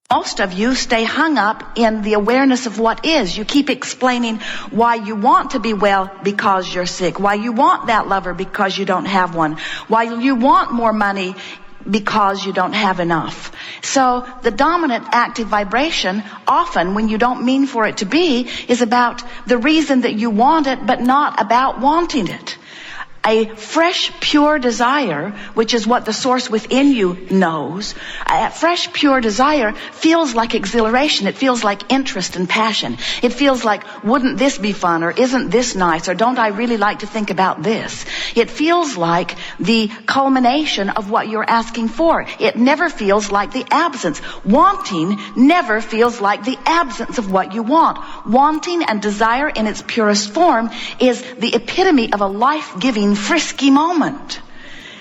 Most of you stay hung up in the awareness of what is. You keep explaining why you want to be well because you're sick, why you want that lover because you don't have one, why you want more money because you don't have enough. So the dominant active vibration, often when you don't mean for it to be, is about the reason that you want it, but not about wanting it. A fresh, pure desire, which is what the source within you knows, a fresh, pure desire feels like exhilaration. It feels like interest and passion. It feels like, wouldn't this be fun? Or isn't this nice? Or don't I really like to think about this? It feels like the culmination of what you're asking for. It never feels like the absence. Wanting never feels like the absence of what you want. Wanting and desire in its purest form is the epitome of a life-giving frisky moment.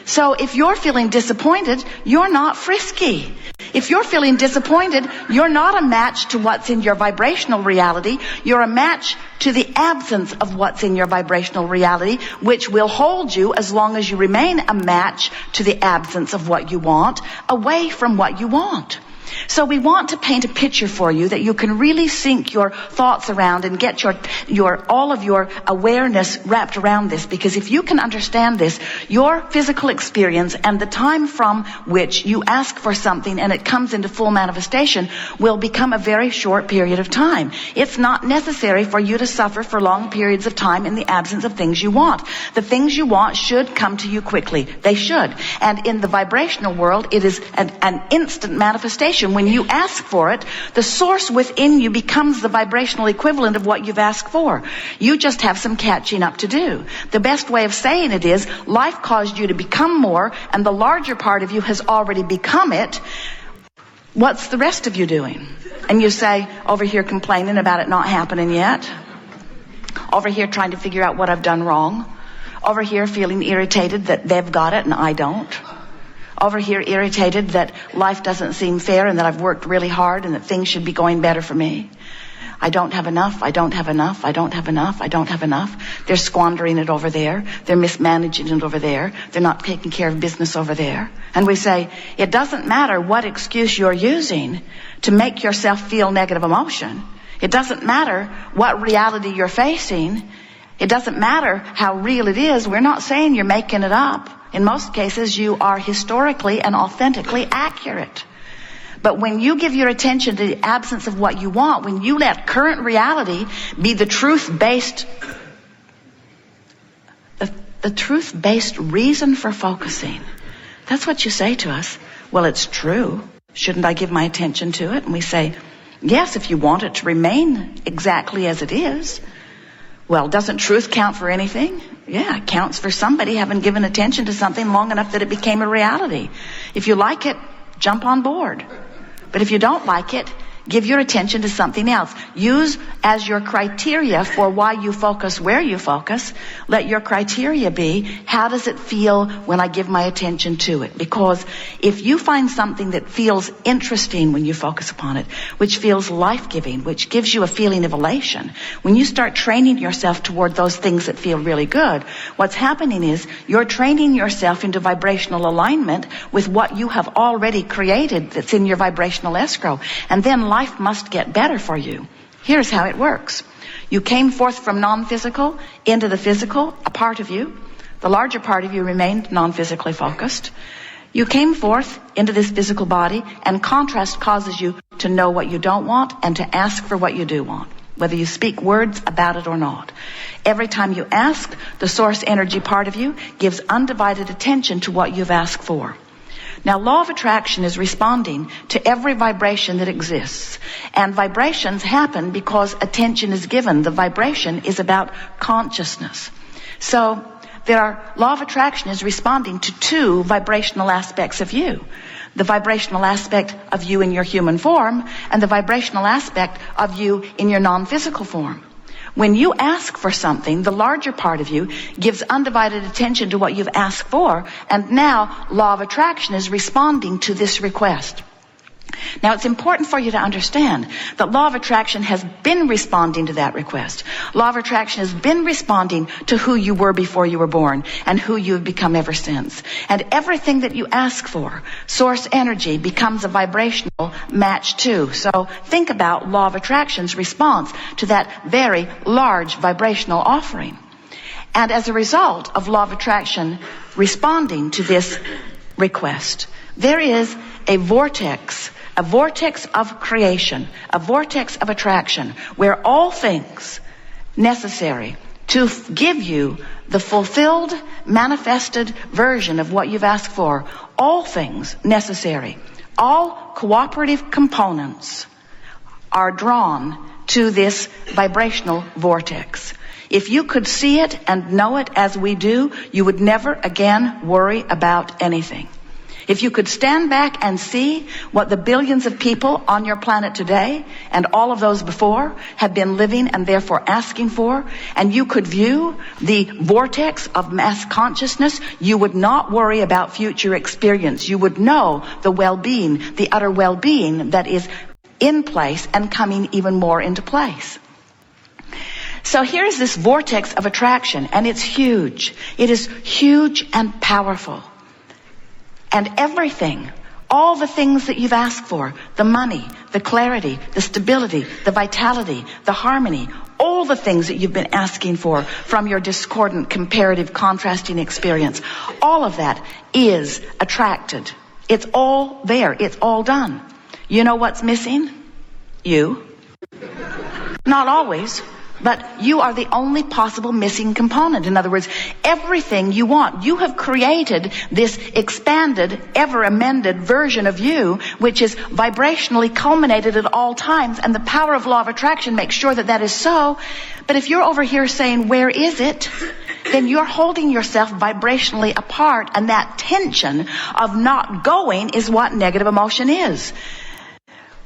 So if you're feeling disappointed, you're not frisky. If you're feeling disappointed, you're not a match to what's in your vibrational reality. You're a match to the absence of what's in your vibrational reality, which will hold you as long as you remain a match to the absence of what you want, away from what you want. So we want to paint a picture for you that you can really sink your thoughts around and get all of your awareness wrapped around this. Because if you can understand this, your physical experience and the time from which you ask for something and it comes into full manifestation will become a very short period of time. It's not necessary for you to suffer for long periods of time in the absence of things you want. The things you want should come to you quickly. They should. And in the vibrational world, it is an instant manifestation. When you ask for it, the source within you becomes the vibrational equivalent of what you've asked for. You just have some catching up to do. The best way of saying it is, life caused you to become more, and the larger part of you has already become it. What's the rest of you doing? And you say, over here complaining about it not happening yet. Over here trying to figure out what I've done wrong. Over here feeling irritated that they've got it and I don't. Over here irritated that life doesn't seem fair and that I've worked really hard and that things should be going better for me. I don't have enough, I don't have enough, I don't have enough, I don't have enough. They're squandering it over there. They're mismanaging it over there. They're not taking care of business over there. And we say, it doesn't matter what excuse you're using to make yourself feel negative emotion. It doesn't matter what reality you're facing. It doesn't matter how real it is. We're not saying you're making it up. In most cases, you are historically and authentically accurate. But when you give your attention to the absence of what you want, when you let current reality be the truth-based reason for focusing, that's what you say to us. Well, it's true. Shouldn't I give my attention to it? And we say, yes, if you want it to remain exactly as it is. Well, doesn't truth count for anything? Yeah, it counts for somebody having given attention to something long enough that it became a reality. If you like it, jump on board. But if you don't like it, give your attention to something else. Use as your criteria for why you focus where you focus. Let your criteria be, how does it feel when I give my attention to it? Because if you find something that feels interesting when you focus upon it, which feels life-giving, which gives you a feeling of elation, when you start training yourself toward those things that feel really good, what's happening is you're training yourself into vibrational alignment with what you have already created that's in your vibrational escrow. And then life must get better for you. Here's how it works. You came forth from non-physical into the physical, a part of you. The larger part of you remained non-physically focused. You came forth into this physical body, and contrast causes you to know what you don't want and to ask for what you do want, whether you speak words about it or not. Every time you ask, the source energy part of you gives undivided attention to what you've asked for. Now, law of attraction is responding to every vibration that exists. And vibrations happen because attention is given. The vibration is about consciousness. So, law of attraction is responding to two vibrational aspects of you. The vibrational aspect of you in your human form and the vibrational aspect of you in your non-physical form. When you ask for something, the larger part of you gives undivided attention to what you've asked for, and now law of attraction is responding to this request. Now, it's important for you to understand that law of attraction has been responding to that request. Law of attraction has been responding to who you were before you were born and who you have become ever since. And everything that you ask for, source energy becomes a vibrational match to. So think about law of attraction's response to that very large vibrational offering. And as a result of law of attraction responding to this request, there is a vortex of creation, a vortex of attraction, where all things necessary to give you the fulfilled, manifested version of what you've asked for, all things necessary, all cooperative components are drawn to this vibrational vortex. If you could see it and know it as we do, you would never again worry about anything. If you could stand back and see what the billions of people on your planet today and all of those before have been living and therefore asking for, and you could view the vortex of mass consciousness, you would not worry about future experience. You would know the well-being, the utter well-being that is in place and coming even more into place. So here's this vortex of attraction, and it's huge. It is huge and powerful. And everything, all the things that you've asked for, the money, the clarity, the stability, the vitality, the harmony, all the things that you've been asking for from your discordant, comparative, contrasting experience, all of that is attracted. It's all there. It's all done. You know what's missing? You. Not always. But you are the only possible missing component. In other words, everything you want. You have created this expanded, ever amended version of you, which is vibrationally culminated at all times. And the power of law of attraction makes sure that that is so. But if you're over here saying, where is it? Then you're holding yourself vibrationally apart. And that tension of not going is what negative emotion is.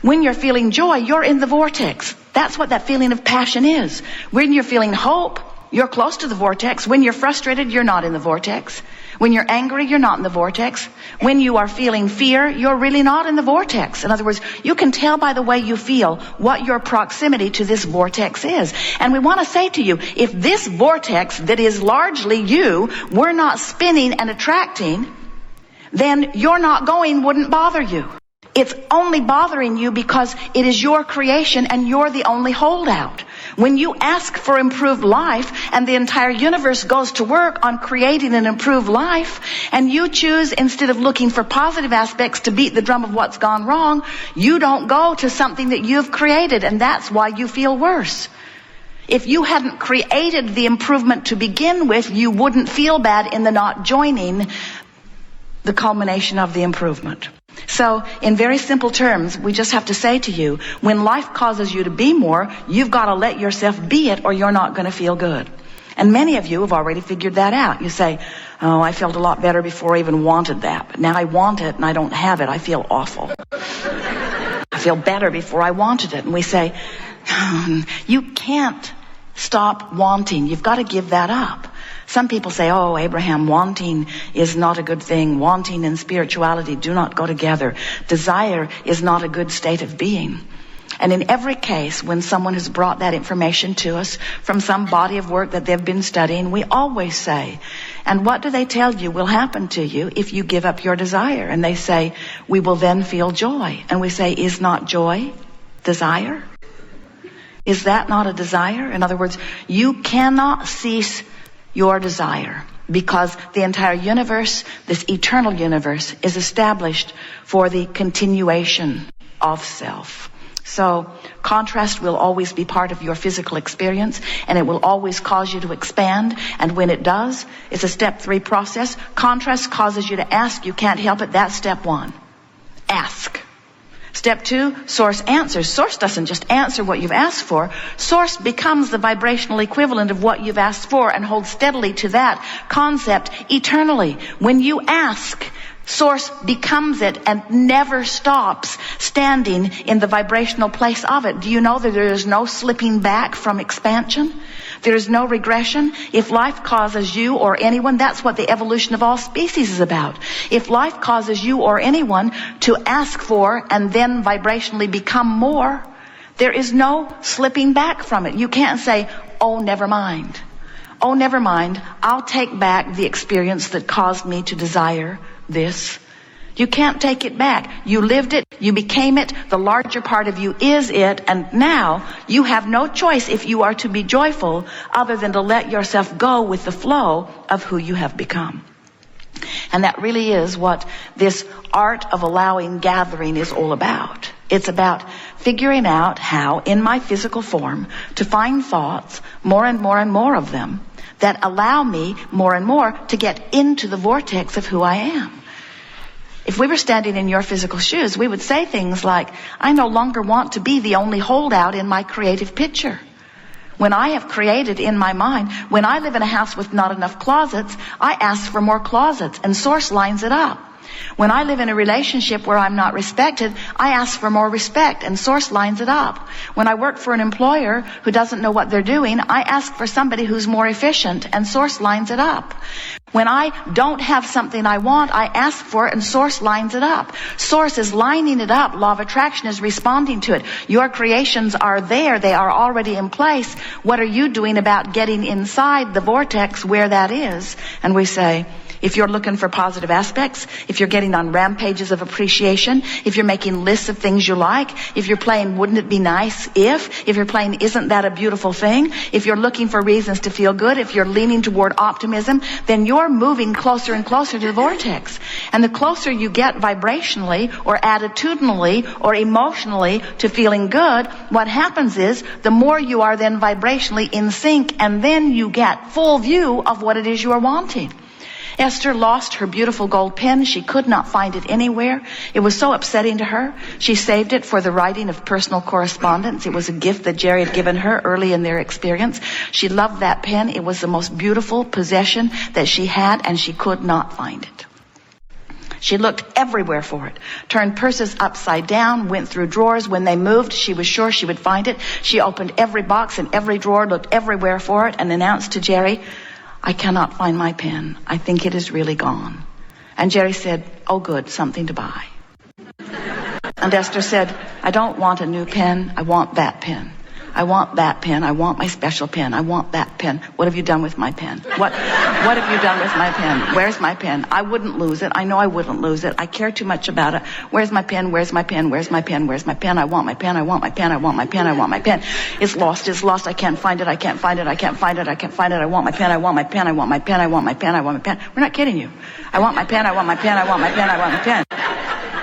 When you're feeling joy, you're in the vortex. That's what that feeling of passion is. When you're feeling hope, you're close to the vortex. When you're frustrated, you're not in the vortex. When you're angry, you're not in the vortex. When you are feeling fear, you're really not in the vortex. In other words, you can tell by the way you feel what your proximity to this vortex is. And we want to say to you, if this vortex that is largely you were not spinning and attracting, then your not going wouldn't bother you. It's only bothering you because it is your creation and you're the only holdout. When you ask for improved life and the entire universe goes to work on creating an improved life, and you choose, instead of looking for positive aspects to beat the drum of what's gone wrong, you don't go to something that you've created, and that's why you feel worse. If you hadn't created the improvement to begin with, you wouldn't feel bad in the not joining the culmination of the improvement. So, in very simple terms, we just have to say to you, when life causes you to be more, you've got to let yourself be it or you're not going to feel good. And many of you have already figured that out. You say, oh, I felt a lot better before I even wanted that. But now I want it and I don't have it. I feel awful. I feel better before I wanted it. And we say, you can't stop wanting. You've got to give that up. Some people say, oh, Abraham, wanting is not a good thing. Wanting and spirituality do not go together. Desire is not a good state of being. And in every case, when someone has brought that information to us from some body of work that they've been studying, we always say, and what do they tell you will happen to you if you give up your desire? And they say, we will then feel joy. And we say, is not joy desire? Is that not a desire? In other words, you cannot cease your desire, because the entire universe, this eternal universe, is established for the continuation of self. So contrast will always be part of your physical experience, and it will always cause you to expand. And when it does, it's a step 3 process. Contrast causes you to ask. You can't help it. That's step 1. Ask. Step 2, source answers. Source doesn't just answer what you've asked for. Source becomes the vibrational equivalent of what you've asked for and holds steadily to that concept eternally. When you ask, Source becomes it and never stops standing in the vibrational place of it. Do you know that there is no slipping back from expansion? There is no regression. If life causes you or anyone, that's what the evolution of all species is about. If life causes you or anyone to ask for and then vibrationally become more, there is no slipping back from it. You can't say, oh, never mind. Oh, never mind. I'll take back the experience that caused me to desire this. You can't take it back. You lived it. You became it. The larger part of you is it. And now you have no choice, if you are to be joyful, other than to let yourself go with the flow of who you have become. And that really is what this art of allowing gathering is all about. It's about figuring out how, in my physical form, to find thoughts, more and more and more of them, that allow me more and more to get into the vortex of who I am. If we were standing in your physical shoes, we would say things like, I no longer want to be the only holdout in my creative picture. When I have created in my mind, when I live in a house with not enough closets, I ask for more closets, and Source lines it up. When I live in a relationship where I'm not respected, I ask for more respect, and Source lines it up. When I work for an employer who doesn't know what they're doing, I ask for somebody who's more efficient, and Source lines it up. When I don't have something I want, I ask for it, and Source lines it up. Source is lining it up. Law of attraction is responding to it. Your creations are there. They are already in place. What are you doing about getting inside the vortex where that is? And we say, if you're looking for positive aspects, if you're getting on rampages of appreciation, if you're making lists of things you like, if you're playing wouldn't it be nice if you're playing isn't that a beautiful thing, if you're looking for reasons to feel good, if you're leaning toward optimism, then you're moving closer and closer to the vortex. And the closer you get vibrationally or attitudinally or emotionally to feeling good, what happens is the more you are then vibrationally in sync, and then you get full view of what it is you are wanting. Esther lost her beautiful gold pen. She could not find it anywhere. It was so upsetting to her. She saved it for the writing of personal correspondence. It was a gift that Jerry had given her early in their experience. She loved that pen. It was the most beautiful possession that she had, and she could not find it. She looked everywhere for it, turned purses upside down, went through drawers. When they moved, she was sure she would find it. She opened every box and every drawer, looked everywhere for it, and announced to Jerry, I cannot find my pen. I think it is really gone. And Jerry said, oh good, something to buy. And Esther said, I don't want a new pen. I want that pen. I want that pen. I want my special pen. I want that pen. What have you done with my pen? What have you done with my pen? Where's my pen? I wouldn't lose it. I know I wouldn't lose it. I care too much about it. Where's my pen? Where's my pen? Where's my pen? Where's my pen? I want my pen. I want my pen. I want my pen. I want my pen. It's lost. It's lost. I can't find it. I can't find it. I can't find it. I can't find it. I want my pen. I want my pen. I want my pen. I want my pen. I want my pen. We're not kidding you. I want my pen. I want my pen. I want my pen. I want my pen.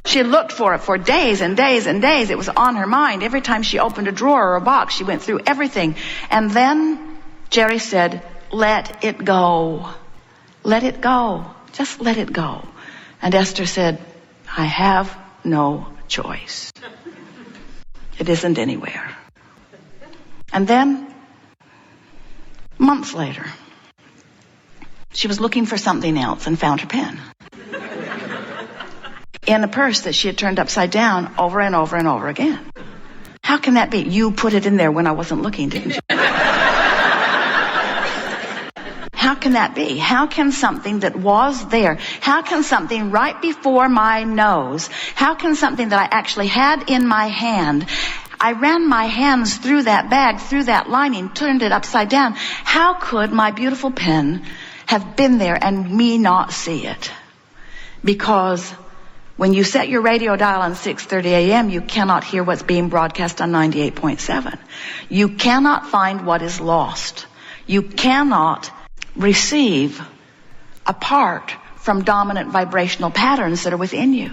She looked for it for days and days and days. It was on her mind. Every time she opened a drawer or a box, she went through everything. And then Jerry said, let it go. Let it go. Just let it go. And Esther said, I have no choice. It isn't anywhere. And then, months later, she was looking for something else and found her pen in a purse that she had turned upside down over and over and over again. How can that be? You put it in there when I wasn't looking, didn't you? How can that be? How can something that was there, how can something right before my nose, how can something that I actually had in my hand, I ran my hands through that bag, through that lining, turned it upside down. How could my beautiful pen have been there and me not see it? Because when you set your radio dial on 6:30 a.m., you cannot hear what's being broadcast on 98.7. You cannot find what is lost. You cannot receive apart from dominant vibrational patterns that are within you.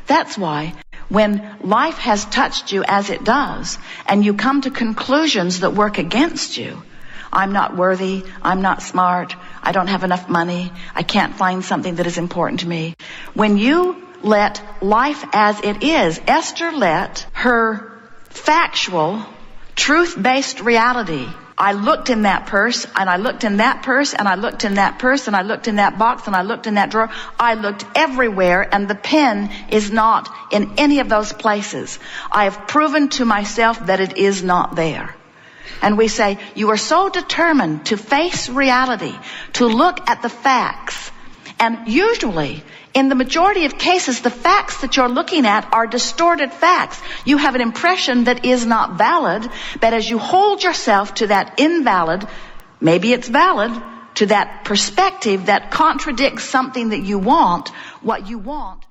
That's why when life has touched you as it does, and you come to conclusions that work against you, I'm not worthy, I'm not smart, I don't have enough money, I can't find something that is important to me. When you let life as it is, Esther let her factual, truth-based reality I looked in that purse, and I looked in that purse, and I looked in that purse, and I looked in that box, and I looked in that drawer. I looked everywhere, and the pen is not in any of those places. I have proven to myself that it is not there. And we say, you are so determined to face reality, to look at the facts. And usually, in the majority of cases, the facts that you're looking at are distorted facts. You have an impression that is not valid, but as you hold yourself to that invalid, maybe it's valid, to that perspective that contradicts something that you want, what you want